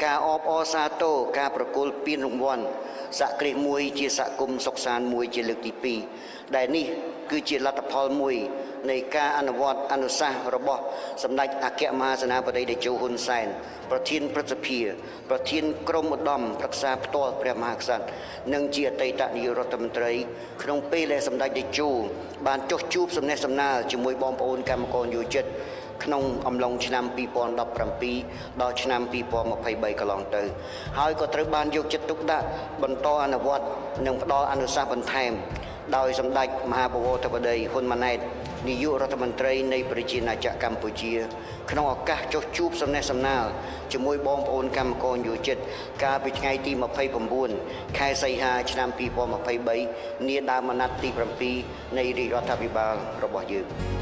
ការអបអរសាទរការប្រគល់ពានរង្វាន់សហគ្រាសមួយជាសហគមន៍សុខសាន្តមួយជាលើកទី2ដែលនេះគឺជាលទ្ធផលមួយនៃការអនុវត្តអនុសាសន៍របស់សម្ដេចអគ្គមហាសេនាបតីតេជោហ៊ុនសែនប្រធានព្រឹទ្ធសភាប្រធានក្រុមឧត្តមប្រឹក្សាផ្ទាល់ព្រះមហាក្សត្រនិងជាអតីតនាយករដ្ឋមន្ត្រីក្នុងពេលដែលសម្ដេចតេជោបានចុះជួបសំណេះសំណាលជាមួយបងប្អូនកម្មករយោជិតក្នុងអំឡុងឆ្នាំ2017ដល់ឆ្នាំ2023កន្លងទៅហើយក៏ត្រូវបានយកចិត្តទុកដាក់បន្តអនុវត្តនិងផ្ដល់អនុសាសន៍បន្ថែមដោយសម្ដេចមហាបវរធិបតីហ៊ុនម៉ាណែតនាយករដ្ឋមន្ត្រីនៃប្រជាណាចក្រកម្ពុជាក្នុងឱកាសចុះជួបសំណេះសំណាលជាមួយបងប្អូនកម្មករយោជិតកាលពីថ្ងៃទី29ខែសីហាឆ្នាំ2023នាដើមអាណត្តិទី7នៃរាជរដ្ឋាភិបាលរបស់យើង